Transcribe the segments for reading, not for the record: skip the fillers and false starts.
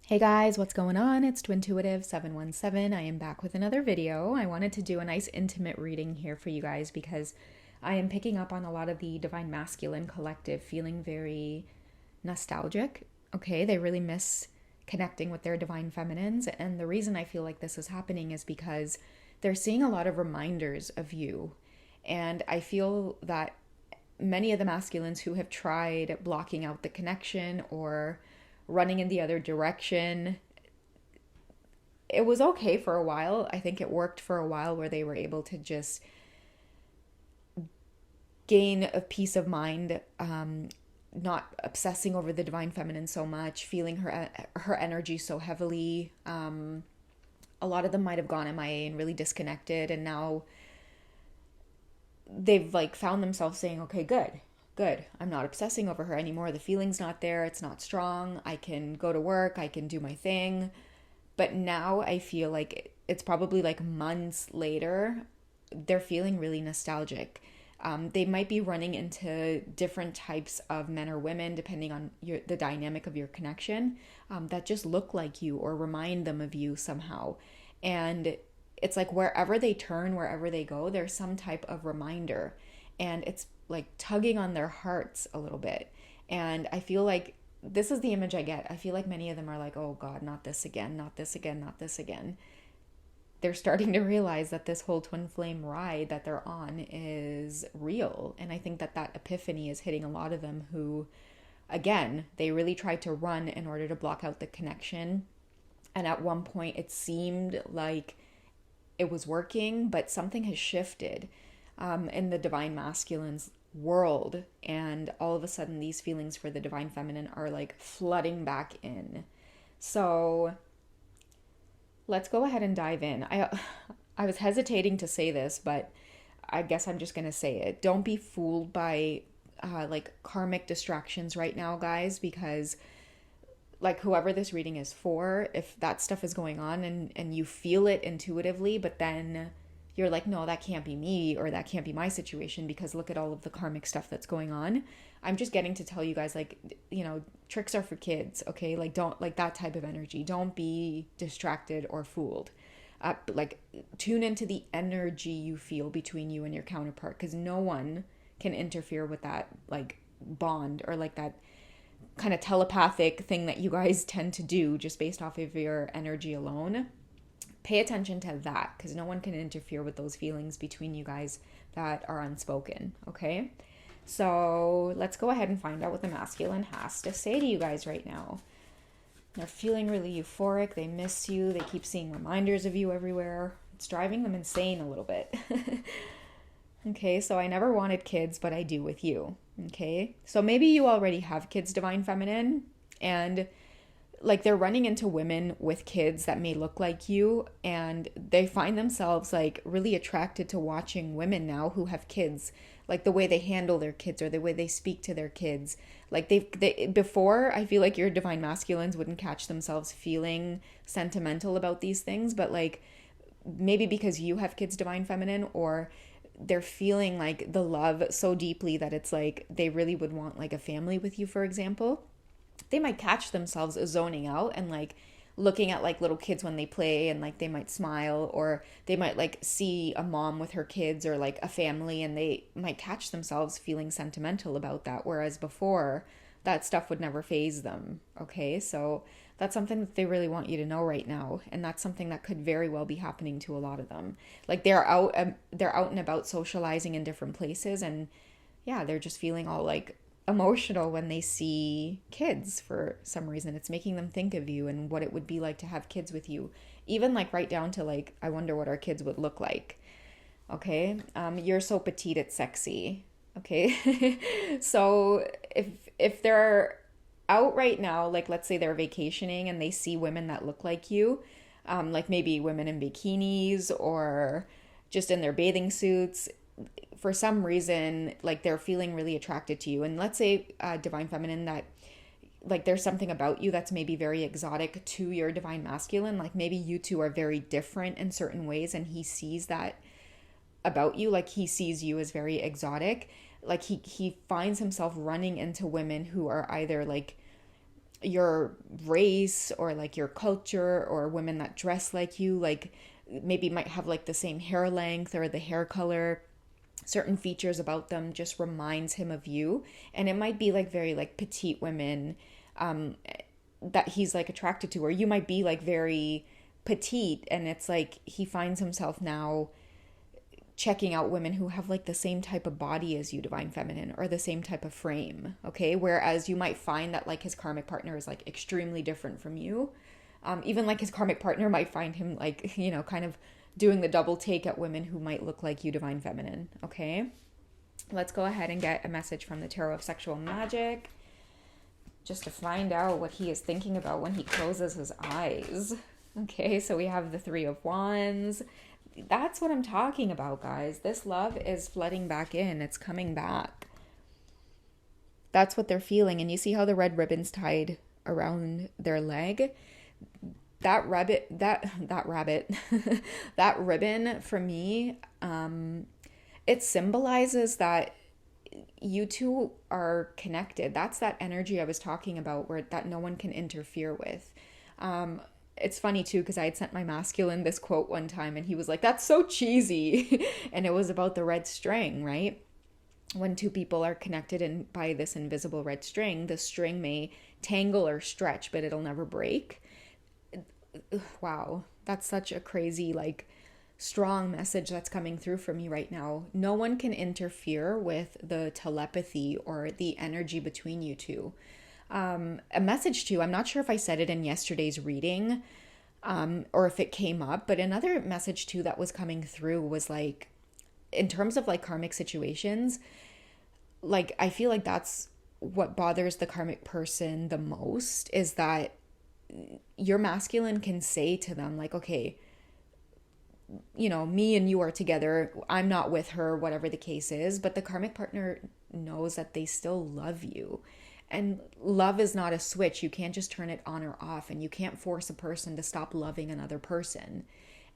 Hey guys, what's going on? It's Twintuitive717. I am back with another video. I wanted to do a nice intimate reading here for you guys because I am picking up on a lot of the Divine Masculine collective feeling very nostalgic. Okay, they really miss connecting with their Divine Feminines. And the reason I feel like this is happening is because they're seeing a lot of reminders of you. And I feel that many of the masculines who have tried blocking out the connection or running in the other direction, it was okay for a while. I think it worked for a while where they were able to just gain a peace of mind, not obsessing over the divine feminine so much, feeling her energy so heavily. A lot of them might have gone MIA and really disconnected, and now they've like found themselves saying, okay, good, I'm not obsessing over her anymore, the feeling's not there, it's not strong, I can go to work, I can do my thing. But now I feel like it's probably like months later, they're feeling really nostalgic. They might be running into different types of men or women depending on the dynamic of your connection, that just look like you or remind them of you somehow. And it's like wherever they turn, wherever they go, there's some type of reminder. And it's like tugging on their hearts a little bit. And I feel like this is the image I get. I feel like many of them are like, oh God, not this again, not this again, not this again. They're starting to realize that this whole twin flame ride that they're on is real. And I think that that epiphany is hitting a lot of them who, again, they really tried to run in order to block out the connection. And at one point, it seemed like it was working, but something has shifted in the divine masculine's world. And all of a sudden, these feelings for the divine feminine are like flooding back in. So let's go ahead and dive in. I was hesitating to say this, but I guess I'm just going to say it. Don't be fooled by like karmic distractions right now, guys, because like whoever this reading is for, if that stuff is going on and you feel it intuitively, but then you're like, no, that can't be me or that can't be my situation because look at all of the karmic stuff that's going on. I'm just getting to tell you guys, like, tricks are for kids, okay? Like, don't, like that type of energy. Don't be distracted or fooled. Like, tune into the energy you feel between you and your counterpart because no one can interfere with that, like, bond or like that kind of telepathic thing that you guys tend to do just based off of your energy alone. Pay attention to that because no one can interfere with those feelings between you guys that are unspoken, okay? So let's go ahead and find out what the masculine has to say to you guys right now. They're feeling really euphoric. They miss you. They keep seeing reminders of you everywhere. It's driving them insane a little bit. Okay, so I never wanted kids, but I do with you. Okay, so maybe you already have kids, divine feminine, and like they're running into women with kids that may look like you, and they find themselves like really attracted to watching women now who have kids, like the way they handle their kids or the way they speak to their kids. Like they before, I feel like your divine masculines wouldn't catch themselves feeling sentimental about these things, but like maybe because you have kids, divine feminine, or they're feeling like the love so deeply that it's like they really would want like a family with you, for example. They might catch themselves zoning out and like looking at like little kids when they play and like they might smile, or they might like see a mom with her kids or like a family and they might catch themselves feeling sentimental about that, whereas before that stuff would never faze them. Okay, so that's something that they really want you to know right now, and that's something that could very well be happening to a lot of them. Like they're out and about socializing in different places, and yeah, they're just feeling all like emotional when they see kids for some reason. It's making them think of you and what it would be like to have kids with you, even like right down to like, I wonder what our kids would look like. Okay, you're so petite it's sexy. Okay, so if they're out right now, like let's say they're vacationing and they see women that look like you, like maybe women in bikinis or just in their bathing suits, for some reason, like they're feeling really attracted to you. And let's say divine feminine, that like there's something about you that's maybe very exotic to your divine masculine. Like maybe you two are very different in certain ways and he sees that about you. Like he sees you as very exotic. Like he finds himself running into women who are either like your race or like your culture, or women that dress like you, like maybe might have like the same hair length or the hair color, certain features about them just reminds him of you. And it might be like very like petite women um that he's like attracted to, or you might be like very petite, and it's like he finds himself now checking out women who have like the same type of body as you, divine feminine, or the same type of frame. Okay, whereas you might find that like his karmic partner is like extremely different from you. Even like his karmic partner might find him like, you know, kind of doing the double take at women who might look like you, divine feminine. Okay, let's go ahead and get a message from the Tarot of Sexual Magic, just to find out what he is thinking about when he closes his eyes. Okay, so we have the Three of Wands. That's what I'm talking about, guys. This love is flooding back in. It's coming back. That's what they're feeling. And you see how the red ribbon's tied around their leg? That rabbit, that ribbon for me, it symbolizes that you two are connected. That's that energy I was talking about, where that no one can interfere with. It's funny too, because I had sent my masculine this quote one time and he was like, that's so cheesy. And it was about the red string, right? When two people are connected and by this invisible red string, the string may tangle or stretch, but it'll never break. Wow, that's such a crazy, like, strong message that's coming through for me right now. No one can interfere with the telepathy or the energy between you two. A message too, I'm not sure if I said it in yesterday's reading, or if it came up, but another message too that was coming through was like, in terms of like karmic situations, like I feel like that's what bothers the karmic person the most, is that your masculine can say to them like, okay, you know, me and you are together, I'm not with her, whatever the case is, but the karmic partner knows that they still love you. And love is not a switch. You can't just turn it on or off, and you can't force a person to stop loving another person.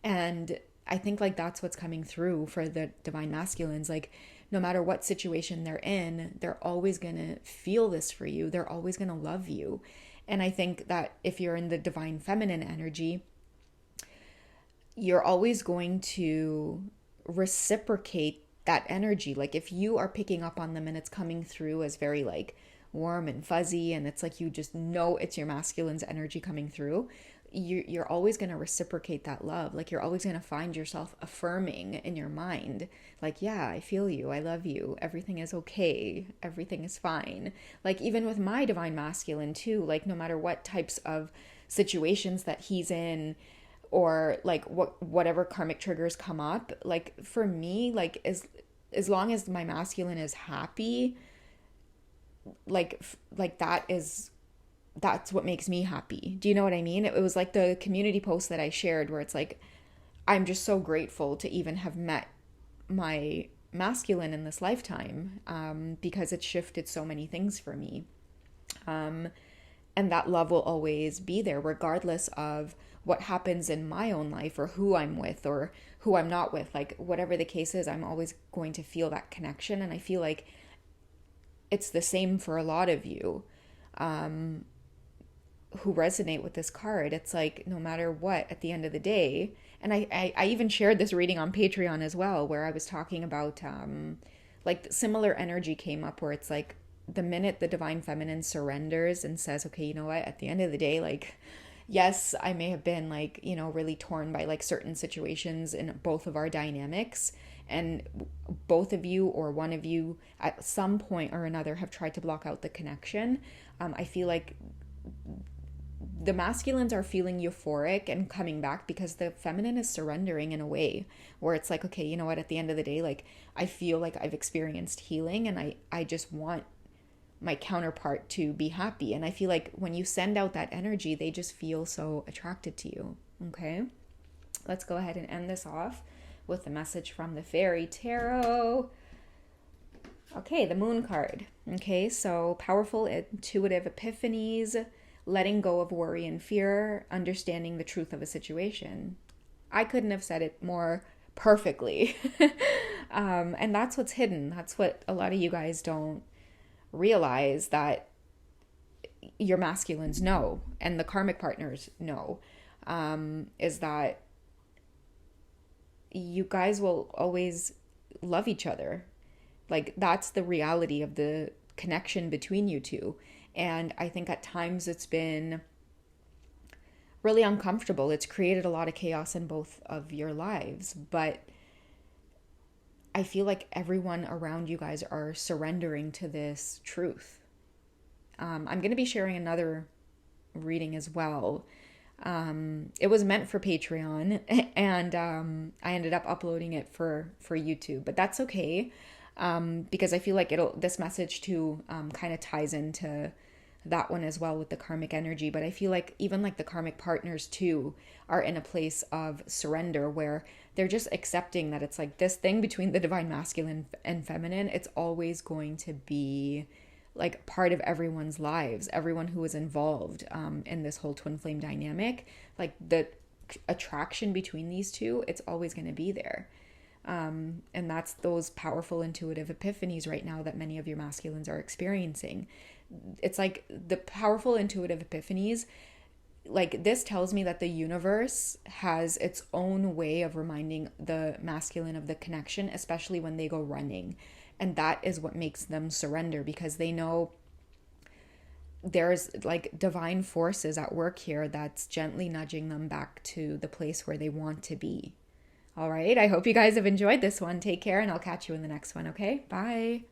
And I think like that's what's coming through for the divine masculines. Like no matter what situation they're in, they're always going to feel this for you. They're always going to love you. And I think that if you're in the divine feminine energy, you're always going to reciprocate that energy. Like if you are picking up on them and it's coming through as very like warm and fuzzy, and it's like you just know it's your masculine's energy coming through, you're always going to reciprocate that love. Like you're always going to find yourself affirming in your mind, like, yeah, I feel you, I love you, everything is okay, everything is fine. Like even with my divine masculine too, like no matter what types of situations that he's in, or like whatever karmic triggers come up, like for me, like as long as my masculine is happy, like that's what makes me happy. Do you know what I mean? It was like the community post that I shared where it's like, I'm just so grateful to even have met my masculine in this lifetime, because it shifted so many things for me. And that love will always be there regardless of what happens in my own life, or who I'm with or who I'm not with. Like whatever the case is, I'm always going to feel that connection. And I feel like it's the same for a lot of you who resonate with this card. It's like no matter what, at the end of the day, and I even shared this reading on Patreon as well, where I was talking about like similar energy came up, where it's like the minute the divine feminine surrenders and says, okay, you know what, at the end of the day, like, yes, I may have been like, you know, really torn by like certain situations in both of our dynamics, and both of you or one of you at some point or another have tried to block out the connection. I feel like the masculines are feeling euphoric and coming back because the feminine is surrendering in a way where it's like, okay, you know what, at the end of the day, like I feel like I've experienced healing, and I just want my counterpart to be happy. And I feel like when you send out that energy, they just feel so attracted to you. Okay, let's go ahead and end this off with the message from the Fairy Tarot. Okay, the Moon card. Okay, so powerful, intuitive epiphanies, letting go of worry and fear, understanding the truth of a situation. I couldn't have said it more perfectly. And that's what's hidden. That's what a lot of you guys don't realize, that your masculines know and the karmic partners know, is that you guys will always love each other. Like, that's the reality of the connection between you two. And I think at times it's been really uncomfortable. It's created a lot of chaos in both of your lives. But I feel like everyone around you guys are surrendering to this truth. I'm going to be sharing another reading as well. It was meant for Patreon, and I ended up uploading it for YouTube, but that's okay, because I feel like this message too kind of ties into that one as well with the karmic energy. But I feel like even like the karmic partners too are in a place of surrender where they're just accepting that it's like this thing between the divine masculine and feminine. It's always going to be like part of everyone's lives, everyone who is involved in this whole twin flame dynamic, like the attraction between these two, it's always going to be there. And that's those powerful intuitive epiphanies right now that many of your masculines are experiencing. It's like the powerful intuitive epiphanies, like this tells me that the universe has its own way of reminding the masculine of the connection, especially when they go running. And that is what makes them surrender, because they know there's like divine forces at work here that's gently nudging them back to the place where they want to be. All right. I hope you guys have enjoyed this one. Take care, and I'll catch you in the next one. Okay. Bye.